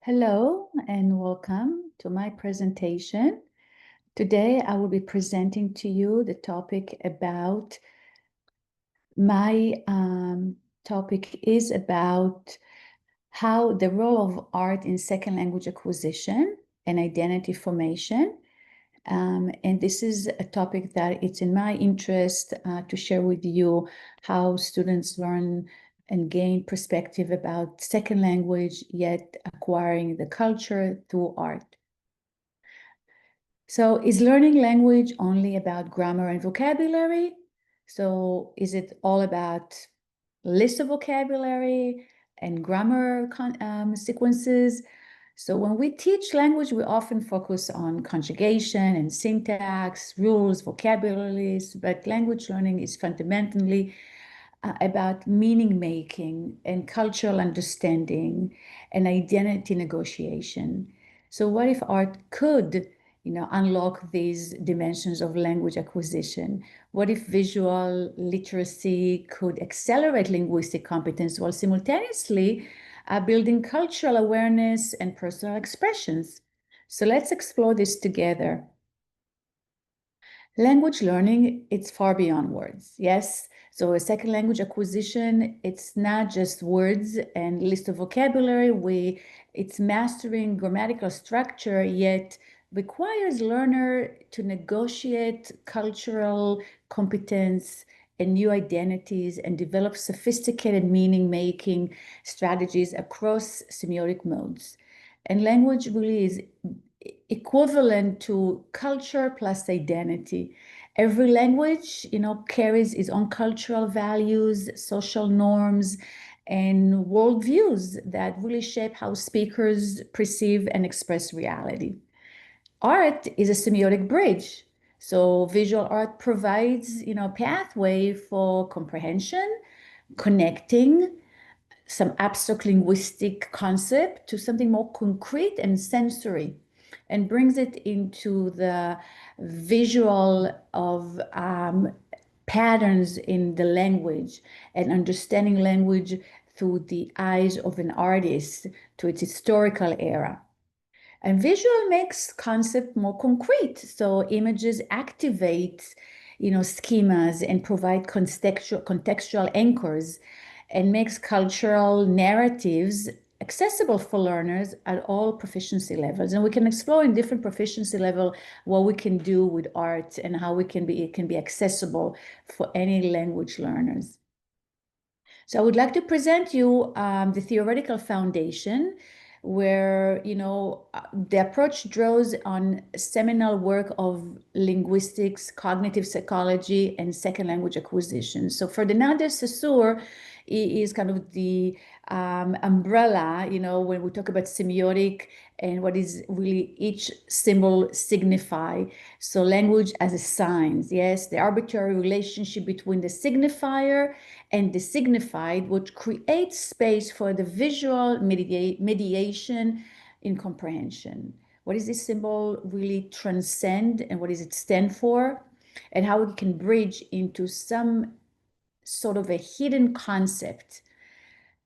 Hello and welcome to my presentation. Today I will be presenting to you the topic about my topic is about how the role of art in second language acquisition and identity formation. And this is a topic that it's in my interest to share with you how students learn and gain perspective about second language, yet acquiring the culture through art. So is learning language only about grammar and vocabulary? So is it all about list of vocabulary and grammar sequences? So when we teach language, we often focus on conjugation and syntax, rules, vocabularies, but language learning is fundamentally about meaning making and cultural understanding and identity negotiation. So what if art could, unlock these dimensions of language acquisition? What if visual literacy could accelerate linguistic competence while simultaneously building cultural awareness and personal expressions? So let's explore this together. Language learning, it's far beyond words, yes? So a second language acquisition, it's not just words and list of vocabulary. It's mastering grammatical structure, yet requires learner to negotiate cultural competence and new identities and develop sophisticated meaning-making strategies across semiotic modes. And language really is equivalent to culture plus identity. Every language, carries its own cultural values, social norms, and worldviews that really shape how speakers perceive and express reality. Art is a semiotic bridge. So visual art provides, pathway for comprehension, connecting some abstract linguistic concept to something more concrete and sensory, and brings it into the visual of patterns in the language and understanding language through the eyes of an artist to its historical era. And visual makes concept more concrete. So images activate, schemas and provide contextual anchors and makes cultural narratives accessible for learners at all proficiency levels. And we can explore in different proficiency level what we can do with art and how it can be accessible for any language learners. So I would like to present you the theoretical foundation where, the approach draws on seminal work of linguistics, cognitive psychology, and second language acquisition. So Ferdinand de Saussure is kind of the umbrella, when we talk about semiotic and what is really each symbol signify. So language as a science, yes, the arbitrary relationship between the signifier and the signified, which creates space for the visual mediation in comprehension. What does this symbol really transcend and what does it stand for? And how it can bridge into some sort of a hidden concept.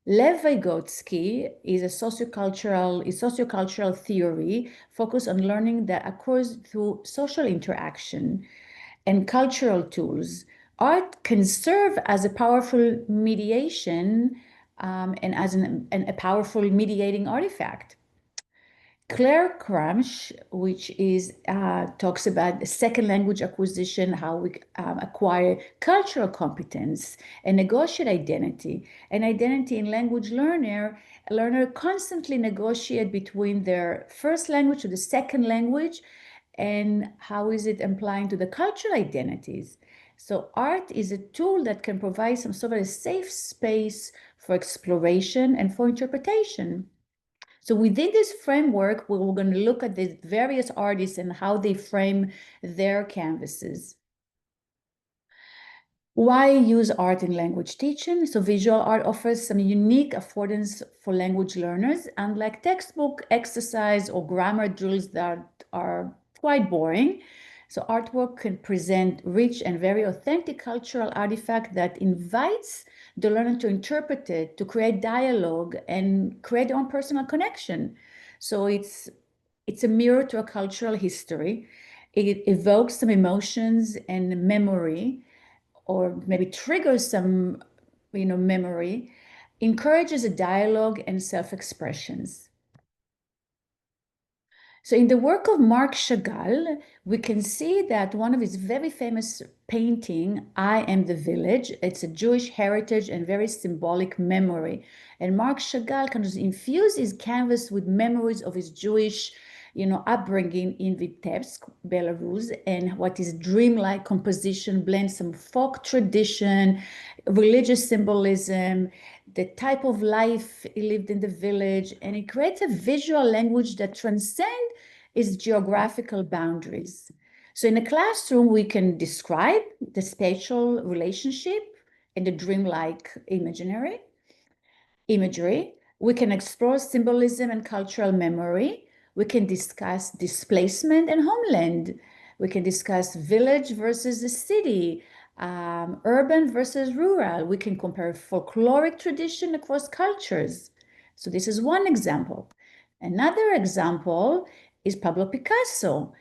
Lev Vygotsky is a sociocultural theory focused on learning that occurs through social interaction and cultural tools. Art can serve as a powerful mediation and as a powerful mediating artifact. Claire Cramsch, which is talks about the second language acquisition, how we acquire cultural competence and negotiate identity. And identity in language learner constantly negotiate between their first language to the second language, and how is it applying to the cultural identities. So art is a tool that can provide some sort of a safe space for exploration and for interpretation. So within this framework, we're going to look at the various artists and how they frame their canvases. Why use art in language teaching? So visual art offers some unique affordance for language learners, unlike textbook exercise or grammar drills that are quite boring. So artwork can present rich and very authentic cultural artifact that invites the learner to interpret it, to create dialogue and create their own personal connection. So it's a mirror to a cultural history. It evokes some emotions and memory, or maybe triggers some, memory, encourages a dialogue and self-expressions. So in the work of Marc Chagall, we can see that one of his very famous painting, I Am the Village, it's a Jewish heritage and very symbolic memory. And Marc Chagall kind of infused his canvas with memories of his Jewish, upbringing in Vitebsk, Belarus, and what his dreamlike composition blends some folk tradition, religious symbolism, the type of life he lived in the village, and it creates a visual language that transcends its geographical boundaries. So in a classroom, we can describe the spatial relationship and the dreamlike imagery. We can explore symbolism and cultural memory. We can discuss displacement and homeland. We can discuss village versus the city, urban versus rural. We can compare folkloric tradition across cultures. So this is one example. Another example is Pablo Picasso.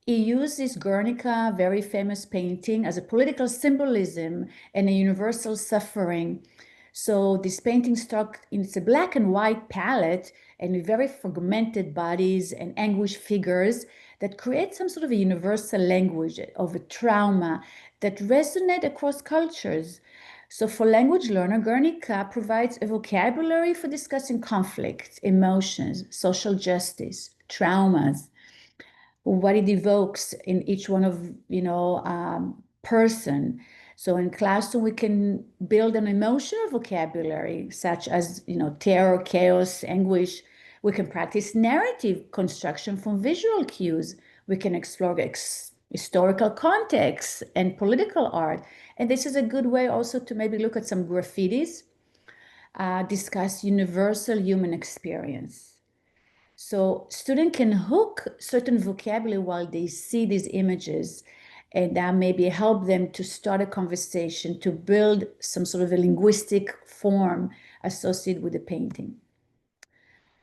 He used this Guernica, very famous painting, as a political symbolism and a universal suffering. So this painting struck, it's a black and white palette and with very fragmented bodies and anguished figures that create some sort of a universal language of a trauma that resonate across cultures. So for language learner, Guernica provides a vocabulary for discussing conflict, emotions, social justice, traumas, what it evokes in each one of, person. So in classroom, we can build an emotional vocabulary such as, terror, chaos, anguish. We can practice narrative construction from visual cues. We can explore historical context and political art. And this is a good way also to maybe look at some graffitis, discuss universal human experience. So student can hook certain vocabulary while they see these images, and that maybe help them to start a conversation, to build some sort of a linguistic form associated with the painting.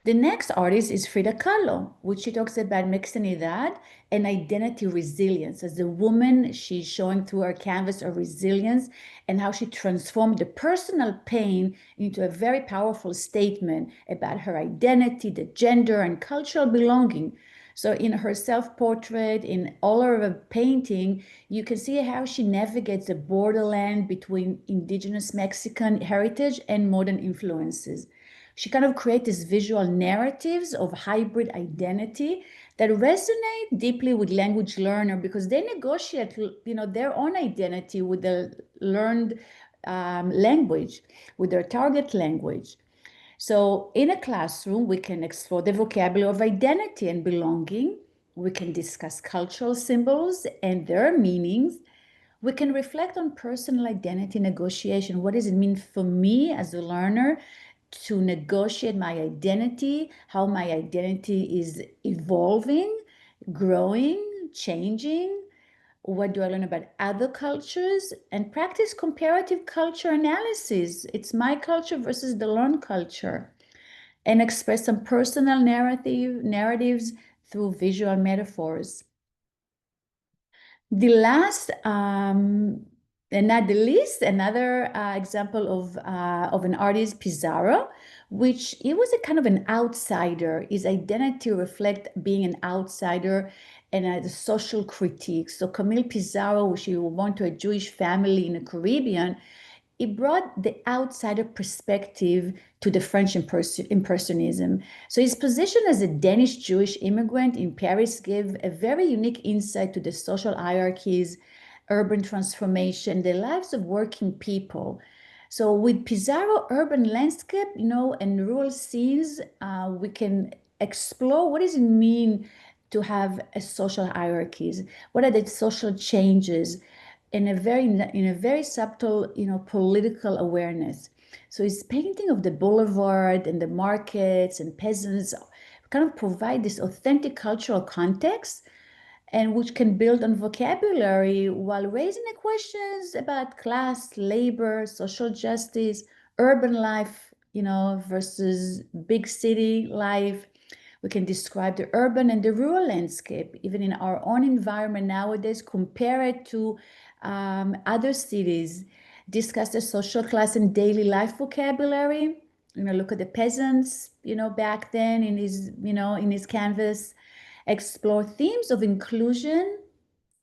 The next artist is Frida Kahlo, which she talks about mixinidad and identity resilience. As a woman, she's showing through her canvas of resilience and how she transformed the personal pain into a very powerful statement about her identity, the gender, and cultural belonging. So in her self-portrait, in all of her painting, you can see how she navigates the borderland between indigenous Mexican heritage and modern influences. She kind of creates these visual narratives of hybrid identity that resonate deeply with language learner because they negotiate, their own identity with the learned language, with their target language. So in a classroom, we can explore the vocabulary of identity and belonging. We can discuss cultural symbols and their meanings. We can reflect on personal identity negotiation. What does it mean for me as a learner to negotiate my identity, how my identity is evolving, growing, changing? What do I learn about other cultures? And practice comparative culture analysis. It's my culture versus the learned culture. And express some personal narratives through visual metaphors. The last, and not the least, another example of an artist, Pizarro, which he was a kind of an outsider. His identity reflect being an outsider and a social critique. So Camille Pizarro, which he was born to a Jewish family in the Caribbean, it brought the outsider perspective to the French Impressionism. So his position as a Danish Jewish immigrant in Paris gave a very unique insight to the social hierarchies, urban transformation, the lives of working people. So with Pizarro urban landscape, and rural scenes, we can explore what does it mean to have a social hierarchies? What are the social changes? In a very subtle, political awareness. So his painting of the boulevard and the markets and peasants kind of provide this authentic cultural context and which can build on vocabulary while raising the questions about class, labor, social justice, urban life, versus big city life. We can describe the urban and the rural landscape, even in our own environment nowadays, compare it to other cities, discuss the social class and daily life vocabulary. Look at the peasants, back then in his canvas, explore themes of inclusion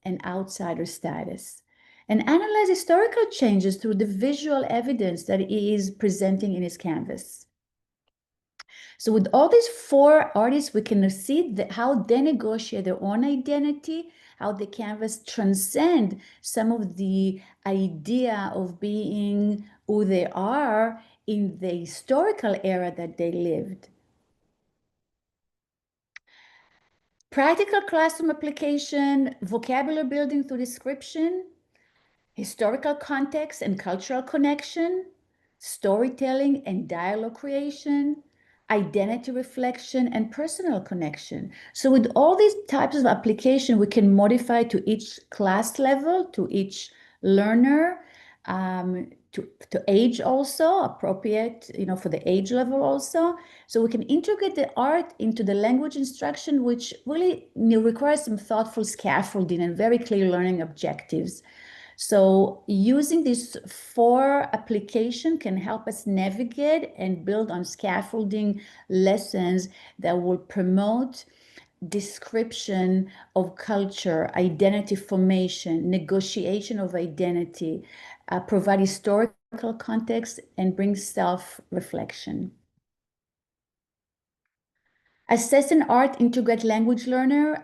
and outsider status, and analyze historical changes through the visual evidence that he is presenting in his canvas. So with all these four artists, we can see how they negotiate their own identity, how the canvas transcend some of the idea of being who they are in the historical era that they lived. Practical classroom application, vocabulary building through description, historical context and cultural connection, storytelling and dialogue creation, identity reflection, and personal connection. So with all these types of application, we can modify to each class level, to each learner, to age also, appropriate, for the age level also. So we can integrate the art into the language instruction, which really requires some thoughtful scaffolding and very clear learning objectives. So using these four applications can help us navigate and build on scaffolding lessons that will promote description of culture, identity formation, negotiation of identity, provide historical context, and bring self-reflection. Assessing art integrate language learner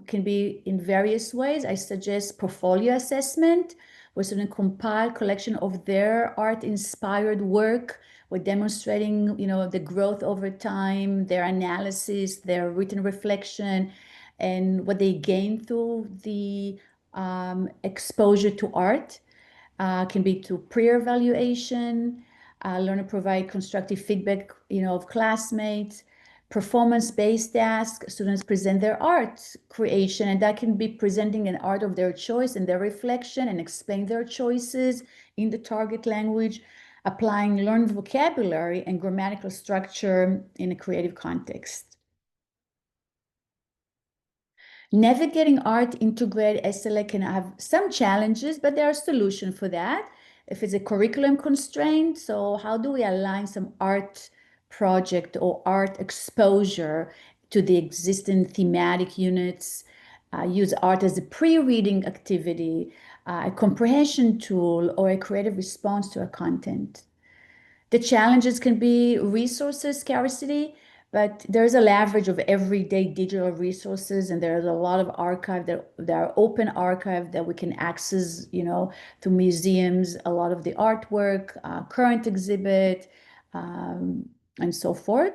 can be in various ways. I suggest portfolio assessment, where students compile collection of their art-inspired work. We're demonstrating, the growth over time, their analysis, their written reflection, and what they gain through the exposure to art. Can be to peer evaluation, learner provide constructive feedback, of classmates, performance-based tasks, students present their art creation, and that can be presenting an art of their choice and their reflection and explain their choices in the target language, applying learned vocabulary and grammatical structure in a creative context. Navigating art integrated SLA can have some challenges, but there are solutions for that. If it's a curriculum constraint, so how do we align some art project or art exposure to the existing thematic units, use art as a pre-reading activity, a comprehension tool, or a creative response to a content. The challenges can be resources scarcity, but there's a leverage of everyday digital resources, and there's a lot of archive that there are open archive that we can access, to museums, a lot of the artwork, current exhibit, and so forth.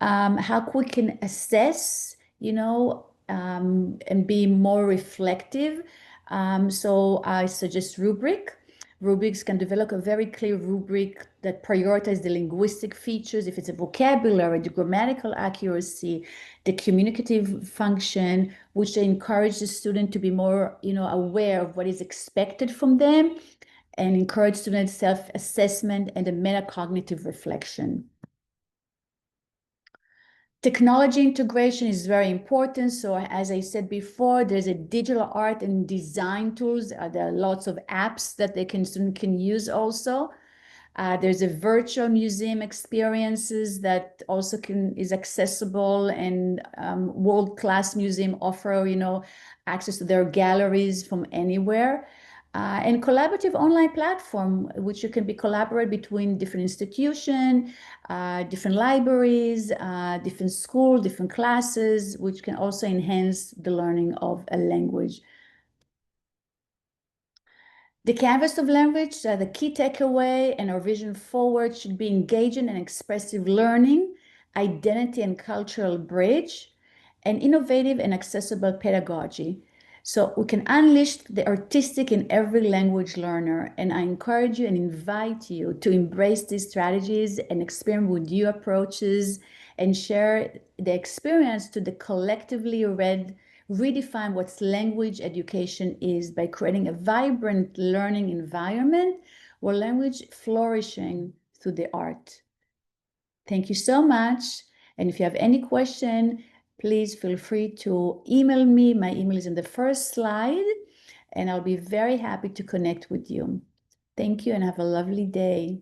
How we can assess, and be more reflective. So I suggest rubric. Rubrics can develop a very clear rubric that prioritizes the linguistic features, if it's a vocabulary, the grammatical accuracy, the communicative function, which they encourage the student to be more, aware of what is expected from them, and encourage student self-assessment and a metacognitive reflection. Technology integration is very important. So as I said before, there's a digital art and design tools. There are lots of apps that student can use also. There's a virtual museum experiences that also is accessible, and world-class museum offer, access to their galleries from anywhere. And collaborative online platform, which you can collaborate between different institutions, different libraries, different schools, different classes, which can also enhance the learning of a language. The canvas of language, the key takeaway and our vision forward should be engaging and expressive learning, identity and cultural bridge, and innovative and accessible pedagogy. So we can unleash the artistic in every language learner. And I encourage you and invite you to embrace these strategies and experiment with new approaches and share the experience to the collectively redefine what language education is by creating a vibrant learning environment where language flourishing through the art. Thank you so much. And if you have any question, please feel free to email me. My email is in the first slide, and I'll be very happy to connect with you. Thank you and have a lovely day.